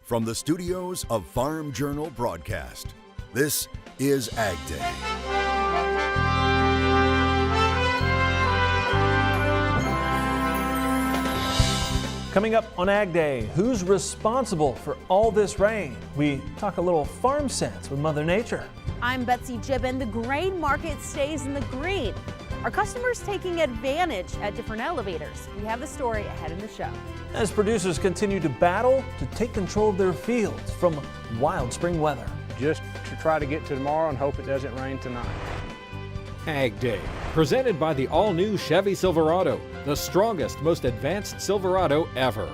From the studios of Farm Journal Broadcast, this is AgDay. Coming up on AgDay, who's responsible for all this rain? We talk a little farm sense with Mother Nature. I'm Betsy Gibbon. The grain market stays in the green. Are customers taking advantage at different elevators? We have the story ahead in the show. As producers continue to battle to take control of their fields from wild spring weather. Just to try to get to tomorrow and hope it doesn't rain tonight. AgDay, presented by the all-new Chevy Silverado, the strongest, most advanced Silverado ever.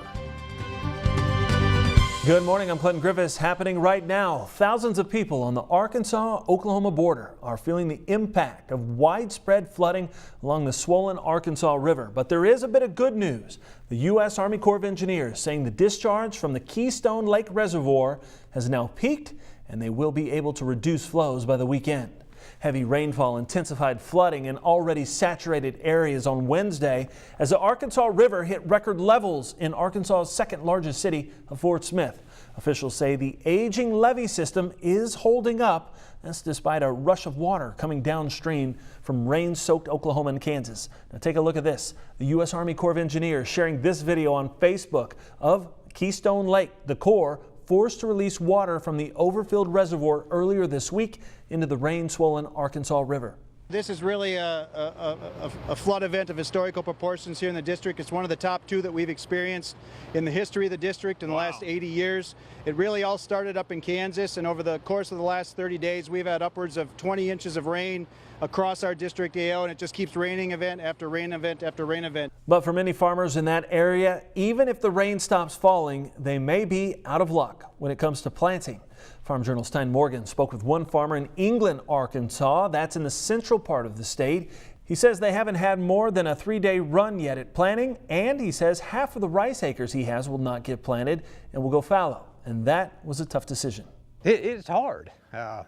Good morning, I'm Clinton Griffiths. Happening right now, thousands of people on the Arkansas-Oklahoma border are feeling the impact of widespread flooding along the swollen Arkansas River. But there is a bit of good news. The U.S. Army Corps of Engineers saying the discharge from the Keystone Lake Reservoir has now peaked and they will be able to reduce flows by the weekend. Heavy rainfall intensified flooding in already saturated areas on Wednesday as the Arkansas River hit record levels in Arkansas's second largest city of Fort Smith. Officials say the aging levee system is holding up. That's despite a rush of water coming downstream from rain-soaked Oklahoma and Kansas. Now take a look at this. The U.S. Army Corps of Engineers sharing this video on Facebook of Keystone Lake. The Corps forced to release water from the overfilled reservoir earlier this week into the rain-swollen Arkansas River. This is really a flood event of historical proportions here in the district. It's one of the top two that we've experienced in the history of the district in the last 80 years. It really all started up in Kansas, and over the course of the last 30 days, we've had upwards of 20 inches of rain across our district AO, and it just keeps raining event after rain event after rain event. But for many farmers in that area, even if the rain stops falling, they may be out of luck when it comes to planting. Farm Journal's Stein Morgan spoke with one farmer in England, Arkansas. That's in the central part of the state. He says they haven't had more than a 3-day run yet at planting, and he says half of the rice acres he has will not get planted and will go fallow. And that was a tough decision. It's hard.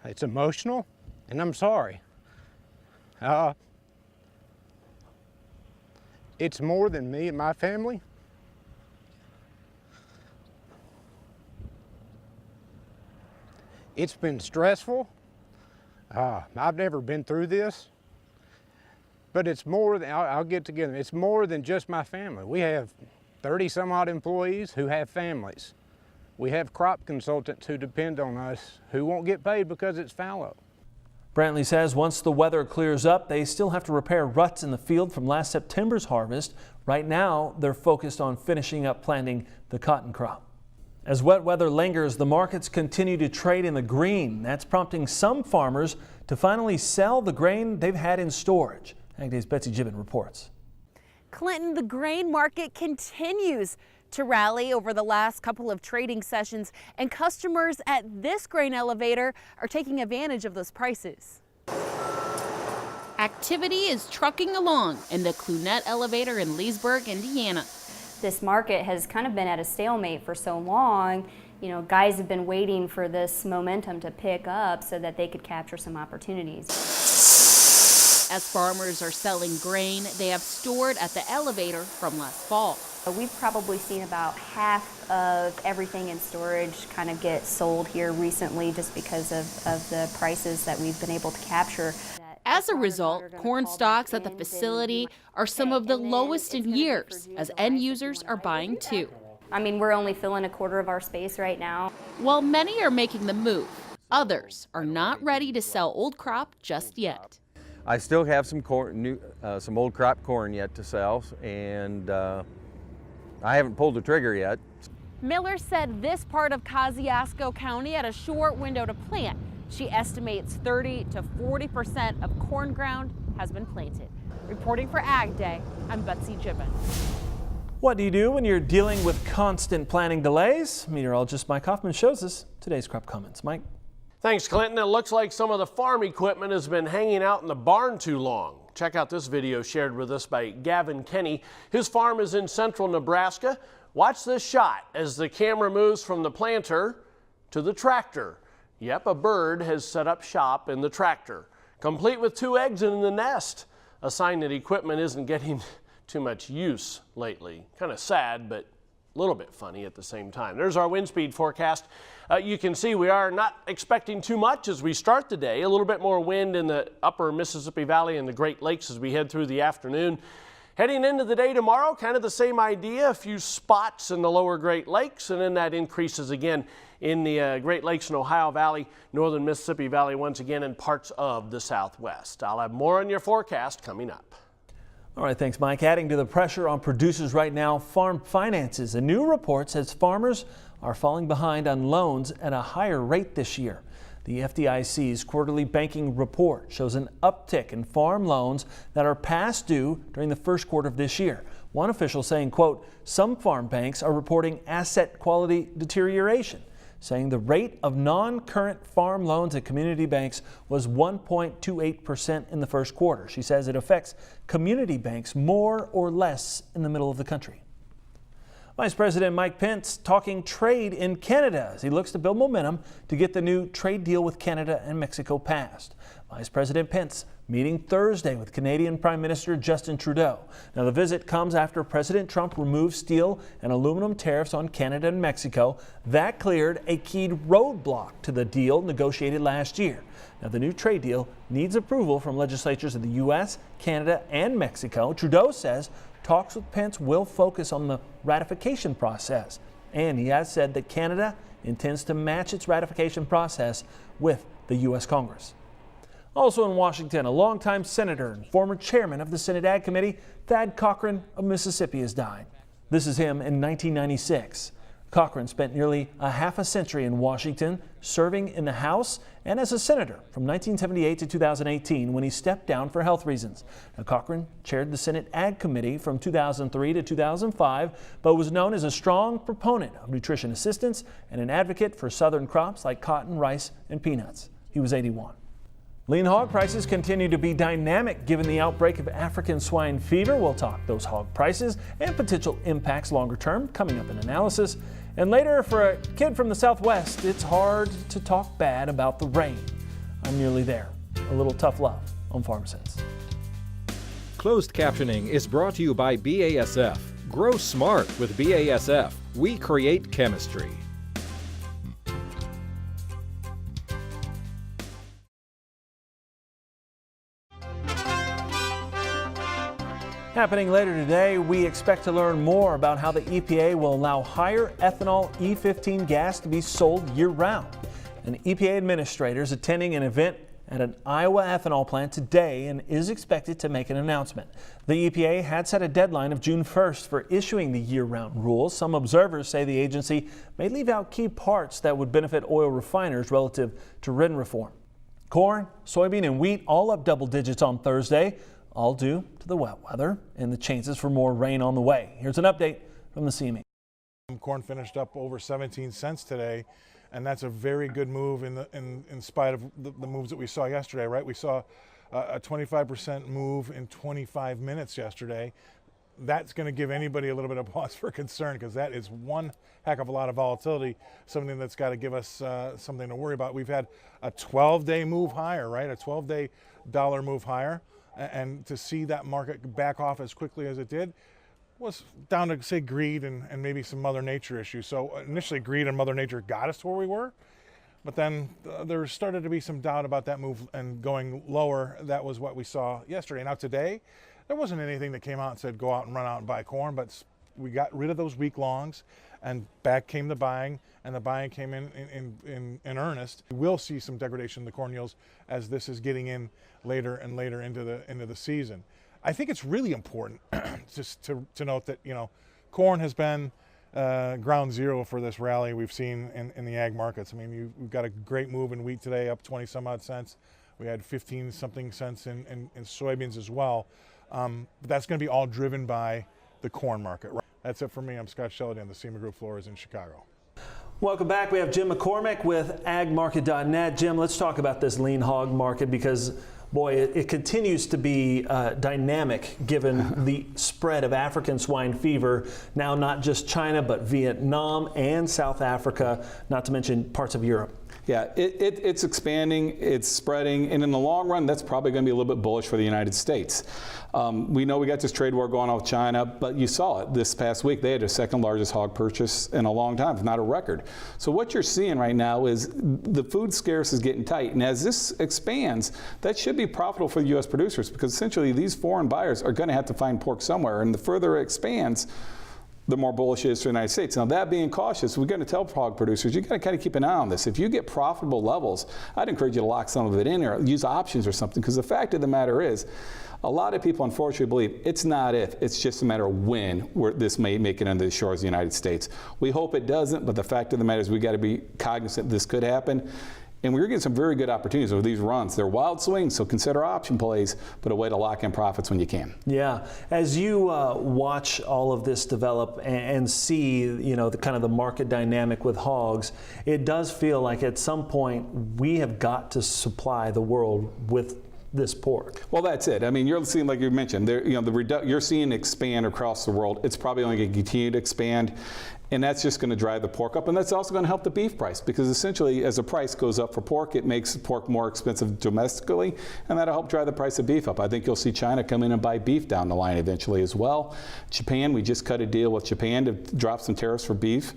It's emotional, and I'm sorry. It's more than me and my family. It's been stressful. I've never been through this, but it's more than, I'll get together. It's more than just my family. We have 30 some odd employees who have families. We have crop consultants who depend on us who won't get paid because it's fallow. Brantley says once the weather clears up, they still have to repair ruts in the field from last September's harvest. Right now, they're focused on finishing up planting the cotton crop. As wet weather lingers, the markets continue to trade in the green. That's prompting some farmers to finally sell the grain they've had in storage. AgDay's Betsy Gibbon reports. Clinton, the grain market continues to rally over the last couple of trading sessions, and customers at this grain elevator are taking advantage of those prices. Activity is trucking along in the Clunet elevator in Leesburg, Indiana. This market has kind of been at a stalemate for so long. You know, guys have been waiting for this momentum to pick up so that they could capture some opportunities. As farmers are selling grain they have stored at the elevator from last fall. We've probably seen about half of everything in storage kind of get sold here recently just because of the prices that we've been able to capture. As a result, corn stocks at the facility are some of the lowest in years as end users are buying too. I mean, we're only filling a quarter of our space right now. While many are making the move, others are not ready to sell old crop just yet. I still have some corn, some old crop corn yet to sell, and I haven't pulled the trigger yet. Miller said this part of Kosciuszko County had a short window to plant. She estimates 30 to 40% of corn ground has been planted. Reporting for AgDay, I'm Betsy Gibbon. What do you do when you're dealing with constant planting delays? Meteorologist Mike Hoffman shows us today's crop comments. Mike? Thanks, Clinton. It looks like some of the farm equipment has been hanging out in the barn too long. Check out this video shared with us by Gavin Kenny. His farm is in central Nebraska. Watch this shot as the camera moves from the planter to the tractor. Yep, a bird has set up shop in the tractor, complete with 2 eggs in the nest. A sign that equipment isn't getting too much use lately. Kind of sad, but a little bit funny at the same time. There's our wind speed forecast. You can see we are not expecting too much as we start the day. A little bit more wind in the upper Mississippi Valley and the Great Lakes as we head through the afternoon. Heading into the day tomorrow, kind of the same idea, a few spots in the lower Great Lakes, and then that increases again in the Great Lakes and Ohio Valley, northern Mississippi Valley once again, and parts of the Southwest. I'll have more on your forecast coming up. All right, thanks, Mike. Adding to the pressure on producers right now, farm finances. A new report says farmers are falling behind on loans at a higher rate this year. The FDIC's quarterly banking report shows an uptick in farm loans that are past due during the first quarter of this year. One official saying, quote, some farm banks are reporting asset quality deterioration, saying the rate of non-current farm loans at community banks was 1.28% in the first quarter. She says it affects community banks more or less in the middle of the country. Vice President Mike Pence talking trade in Canada as he looks to build momentum to get the new trade deal with Canada and Mexico passed. Vice President Pence meeting Thursday with Canadian Prime Minister Justin Trudeau. Now, the visit comes after President Trump removed steel and aluminum tariffs on Canada and Mexico. That cleared a key roadblock to the deal negotiated last year. Now, the new trade deal needs approval from legislatures of the U.S., Canada, and Mexico. Trudeau says talks with Pence will focus on the ratification process, and he has said that Canada intends to match its ratification process with the U.S. Congress. Also in Washington, a longtime senator and former chairman of the Senate Ag Committee, Thad Cochran of Mississippi, has died. This is him in 1996. Cochran spent nearly a half a century in Washington, serving in the House and as a senator from 1978 to 2018 when he stepped down for health reasons. Now, Cochran chaired the Senate Ag Committee from 2003 to 2005, but was known as a strong proponent of nutrition assistance and an advocate for southern crops like cotton, rice, and peanuts. He was 81. Lean hog prices continue to be dynamic given the outbreak of African swine fever. We'll talk those hog prices and potential impacts longer term coming up in analysis. And later, for a kid from the Southwest, it's hard to talk bad about the rain. I'm nearly there. A little tough love on Farm Sense. Closed captioning is brought to you by BASF. Grow smart with BASF. We create chemistry. Happening later today, we expect to learn more about how the EPA will allow higher ethanol E15 gas to be sold year-round. An EPA administrator is attending an event at an Iowa ethanol plant today and is expected to make an announcement. The EPA had set a deadline of June 1st for issuing the year-round rules. Some observers say the agency may leave out key parts that would benefit oil refiners relative to RIN reform. Corn, soybean, and wheat all up double digits on Thursday, all due to the wet weather and the chances for more rain on the way. Here's an update from the CME. Corn finished up over 17 cents today, and that's a very good move in spite of the moves that we saw yesterday, right? We saw a 25% move in 25 minutes yesterday. That's going to give anybody a little bit of pause for concern because that is one heck of a lot of volatility, something that's got to give us something to worry about. We've had a 12-day move higher, right? A 12-day dollar move higher. And to see that market back off as quickly as it did was down to, say, greed and maybe some Mother Nature issues. So initially greed and Mother Nature got us to where we were, but then there started to be some doubt about that move and going lower. That was what we saw yesterday. Now today, there wasn't anything that came out and said go out and run out and buy corn, but we got rid of those week longs and back came the buying, and the buying came in earnest. We will see some degradation in the corn yields as this is getting in later and later into the season. I think it's really important just to note that, you know, corn has been ground zero for this rally we've seen in the ag markets. I mean, we've got a great move in wheat today, up 20 some odd cents. We had 15 something cents in soybeans as well. But that's going to be all driven by the corn market. Right? That's it for me. I'm Scott Shelley on the SEMA Group floors in Chicago. Welcome back. We have Jim McCormick with agmarket.net. Jim, let's talk about this lean hog market because, boy, it continues to be dynamic given the spread of African swine fever. Now not just China, but Vietnam and South Africa, not to mention parts of Europe. Yeah, it's expanding, it's spreading, and in the long run, that's probably going to be a little bit bullish for the United States. We know we got this trade war going on with China, but you saw it this past week. They had their second largest hog purchase in a long time, if not a record. So what you're seeing right now is the food scarce is getting tight, and as this expands, that should be profitable for the U.S. producers, because essentially these foreign buyers are going to have to find pork somewhere, and the further it expands, the more bullish it is for the United States. Now, that being cautious, we're going to tell hog producers, you got to kind of keep an eye on this. If you get profitable levels, I'd encourage you to lock some of it in or use options or something, because the fact of the matter is, a lot of people unfortunately believe it's not if, it's just a matter of when this may make it into the shores of the United States. We hope it doesn't, but the fact of the matter is we got to be cognizant this could happen. And we're getting some very good opportunities with these runs. They're wild swings, so consider option plays, but a way to lock in profits when you can. Yeah, as you watch all of this develop and see, you know, the kind of the market dynamic with hogs, it does feel like at some point we have got to supply the world with this pork. Well, that's it. I mean, you're seeing, like you mentioned, there, you know, you're seeing expand across the world. It's probably only going to continue to expand. And that's just going to drive the pork up, and that's also going to help the beef price, because essentially as the price goes up for pork, it makes pork more expensive domestically, and that'll help drive the price of beef up. I think you'll see China come in and buy beef down the line eventually as well. Japan, we just cut a deal with Japan to drop some tariffs for beef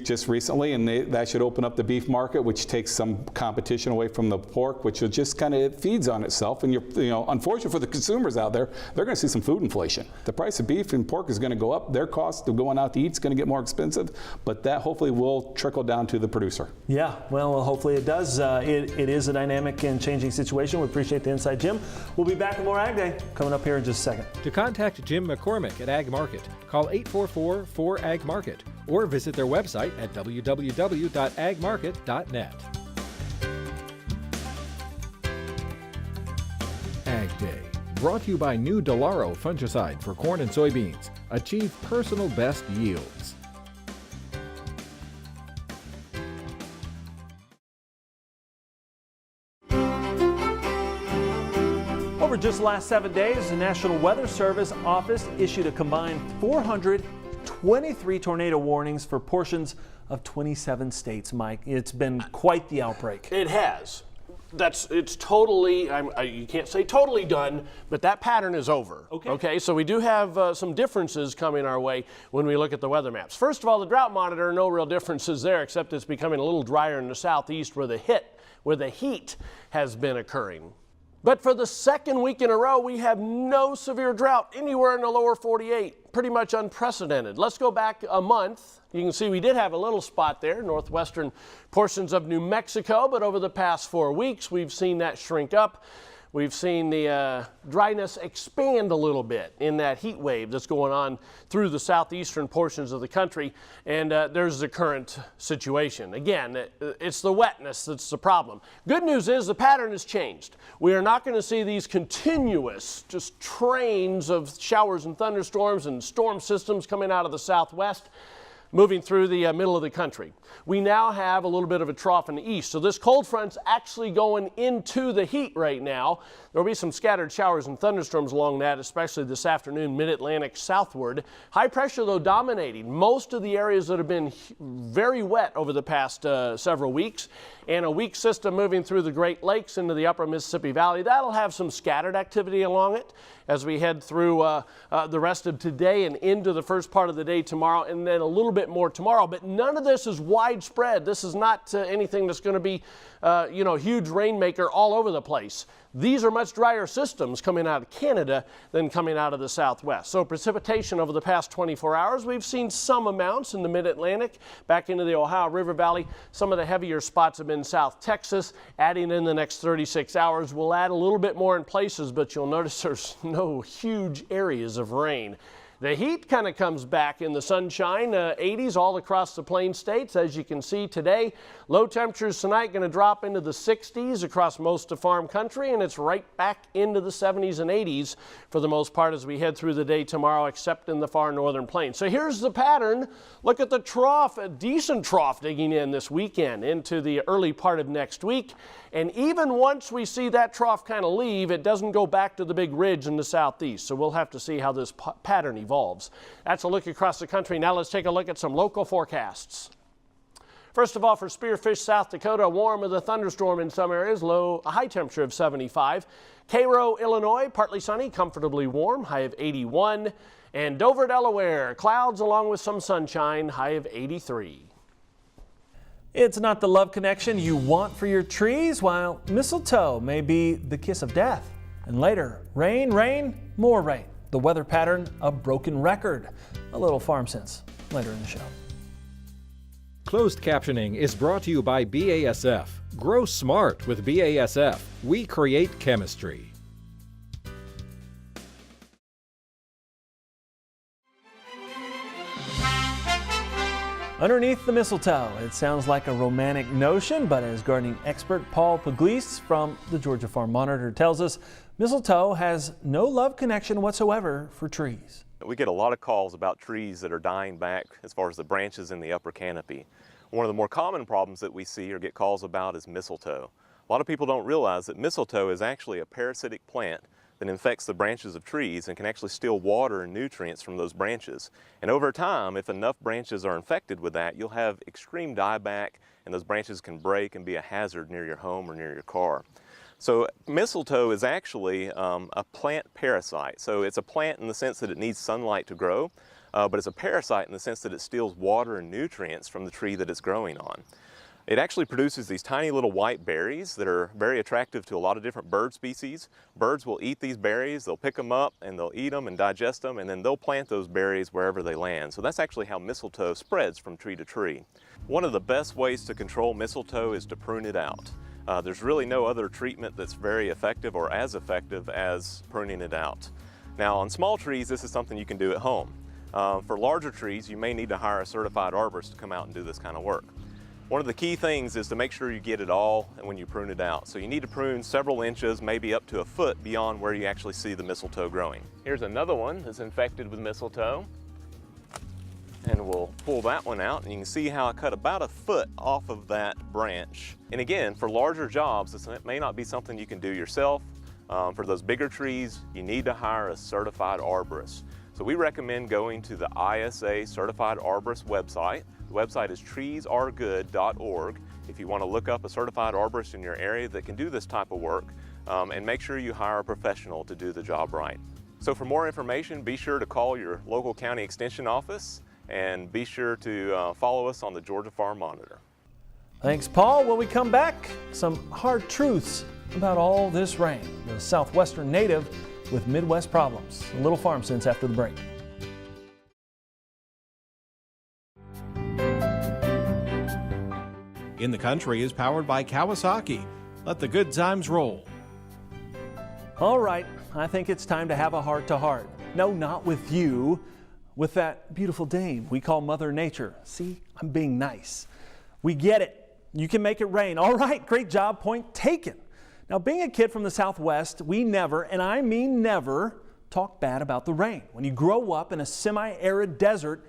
just recently, and that should open up the beef market, which takes some competition away from the pork, which will just kind of feeds on itself. And you know, unfortunately for the consumers out there, they're going to see some food inflation. The price of beef and pork is going to go up. Their cost of going out to eat is going to get more expensive, but that hopefully will trickle down to the producer. Yeah, well, hopefully it does. It is a dynamic and changing situation. We appreciate the insight, Jim. We'll be back with more Ag Day coming up here in just a second. To contact Jim McCormick at Ag Market, call 844-4AG-MARKET or visit their website at www.agmarket.net. Ag Day, brought to you by new Delaro fungicide for corn and soybeans. Achieve personal best yields. Over just the last 7 days, the National Weather Service office issued a combined 423 tornado warnings for portions of 27 states, Mike. It's been quite the outbreak. It has. It's totally, you can't say totally done, but that pattern is over. Okay, so we do have some differences coming our way when we look at the weather maps. First of all, the drought monitor, no real differences there, except it's becoming a little drier in the southeast where the heat has been occurring. But for the second week in a row, we have no severe drought anywhere in the lower 48. Pretty much unprecedented. Let's go back a month. You can see we did have a little spot there, northwestern portions of New Mexico, but over the past 4 weeks, we've seen that shrink up. We've seen the dryness expand a little bit in that heat wave that's going on through the southeastern portions of the country, and there's the current situation. Again, it's the wetness that's the problem. Good news is the pattern has changed. We are not going to see these continuous just trains of showers and thunderstorms and storm systems coming out of the southwest, moving through the middle of the country. We now have a little bit of a trough in the east. So this cold front's actually going into the heat right now. There will be some scattered showers and thunderstorms along that, especially this afternoon, mid-Atlantic southward. High pressure, though, dominating most of the areas that have been very wet over the past several weeks. And a weak system moving through the Great Lakes into the upper Mississippi Valley. That'll have some scattered activity along it as we head through the rest of today and into the first part of the day tomorrow, and then a little bit more tomorrow. But none of this is widespread. This is not anything that's going to be, huge rainmaker all over the place. These are much drier systems coming out of Canada than coming out of the southwest. So precipitation over the past 24 hours, we've seen some amounts in the mid-Atlantic, back into the Ohio River Valley. Some of the heavier spots have been South Texas. Adding in the next 36 hours, we'll add a little bit more in places, but you'll notice there's no huge areas of rain. The heat kind of comes back in the sunshine, 80s all across the plain states. As you can see today, low temperatures tonight going to drop into the 60s across most of farm country, and it's right back into the 70s and 80s for the most part as we head through the day tomorrow, except in the far northern plains. So here's the pattern. Look at the trough, a decent trough digging in this weekend into the early part of next week. And even once we see that trough kind of leave, it doesn't go back to the big ridge in the southeast. So we'll have to see how this pattern evolves. That's a look across the country. Now let's take a look at some local forecasts. First of all, for Spearfish, South Dakota, warm with a thunderstorm in some areas, a high temperature of 75. Cairo, Illinois, partly sunny, comfortably warm, high of 81. And Dover, Delaware, clouds along with some sunshine, high of 83. It's not the love connection you want for your trees, while mistletoe may be the kiss of death. And later, rain, rain, more rain. The weather pattern, a broken record. A little farm sense later in the show. Closed captioning is brought to you by BASF. Grow smart with BASF. We create chemistry. Underneath the mistletoe, it sounds like a romantic notion, but as gardening expert Paul Pugliese from the Georgia Farm Monitor tells us, mistletoe has no love connection whatsoever for trees. We get a lot of calls about trees that are dying back as far as the branches in the upper canopy. One of the more common problems that we see or get calls about is mistletoe. A lot of people don't realize that mistletoe is actually a parasitic plant that infects the branches of trees and can actually steal water and nutrients from those branches. And over time, if enough branches are infected with that, you'll have extreme dieback, and those branches can break and be a hazard near your home or near your car. So mistletoe is actually a plant parasite. So it's a plant in the sense that it needs sunlight to grow, but it's a parasite in the sense that it steals water and nutrients from the tree that it's growing on. It actually produces these tiny little white berries that are very attractive to a lot of different bird species. Birds will eat these berries, they'll pick them up and they'll eat them and digest them, and then they'll plant those berries wherever they land. So that's actually how mistletoe spreads from tree to tree. One of the best ways to control mistletoe is to prune it out. There's really no other treatment that's very effective or as effective as pruning it out. Now on small trees, this is something you can do at home. For larger trees, you may need to hire a certified arborist to come out and do this kind of work. One of the key things is to make sure you get it all when you prune it out. So you need to prune several inches, maybe up to a foot beyond where you actually see the mistletoe growing. Here's another one that's infected with mistletoe. And we'll pull that one out, and you can see how I cut about a foot off of that branch. And again, for larger jobs, this may not be something you can do yourself. For those bigger trees, you need to hire a certified arborist. So we recommend going to the ISA Certified Arborist website. The website is treesaregood.org. If you want to look up a certified arborist in your area that can do this type of work, and make sure you hire a professional to do the job right. So for more information, be sure to call your local county extension office, and be sure to follow us on the Georgia Farm Monitor. Thanks, Paul. When we come back, some hard truths about all this rain. The Southwestern native with Midwest problems. A little farm sense after the break. In the Country is powered by Kawasaki. Let the good times roll. All right, I think it's time to have a heart-to-heart. No, not with you. With that beautiful dame we call Mother Nature. See, I'm being nice. We get it. You can make it rain. All right, great job, point taken. Now, being a kid from the Southwest, we never, and I mean never, talk bad about the rain. When you grow up in a semi-arid desert,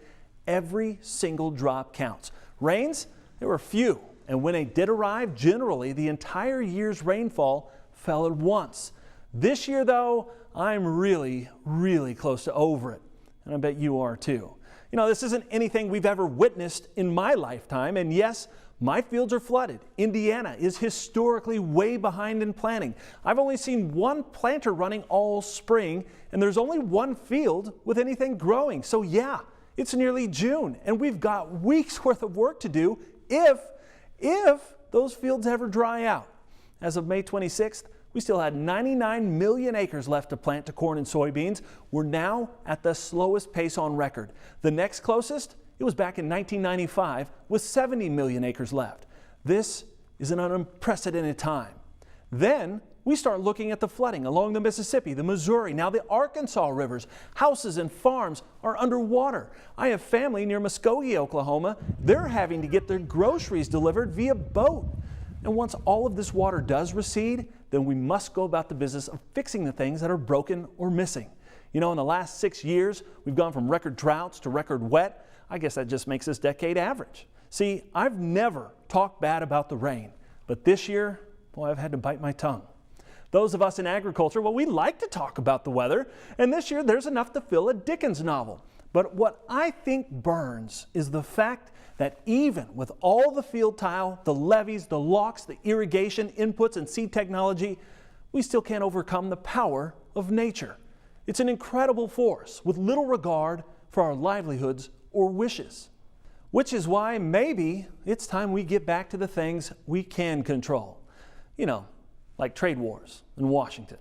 every single drop counts. Rains, there were few, and when they did arrive, generally the entire year's rainfall fell at once. This year, though, I'm really, really close to over it. And I bet you are too. You know, this isn't anything we've ever witnessed in my lifetime, and yes, my fields are flooded. Indiana is historically way behind in planting. I've only seen one planter running all spring, and there's only one field with anything growing. So yeah, it's nearly June, and we've got weeks worth of work to do if those fields ever dry out. As of May 26th, we still had 99 million acres left to plant to corn and soybeans. We're now at the slowest pace on record. The next closest, it was back in 1995 with 70 million acres left. This is an unprecedented time. Then we start looking at the flooding along the Mississippi, the Missouri, now the Arkansas rivers. Houses and farms are underwater. I have family near Muskogee, Oklahoma. They're having to get their groceries delivered via boat. And once all of this water does recede, then we must go about the business of fixing the things that are broken or missing. You know, in the last 6 years, we've gone from record droughts to record wet. I guess that just makes this decade average. See, I've never talked bad about the rain, but this year, boy, I've had to bite my tongue. Those of us in agriculture, well, we like to talk about the weather, and this year there's enough to fill a Dickens novel. But what I think burns is the fact that even with all the field tile, the levees, the locks, the irrigation inputs, and seed technology, we still can't overcome the power of nature. It's an incredible force with little regard for our livelihoods or wishes. Which is why maybe it's time we get back to the things we can control. You know, like trade wars in Washington.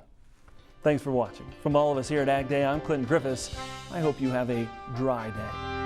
Thanks for watching. From all of us here at AgDay, I'm Clinton Griffiths. I hope you have a dry day.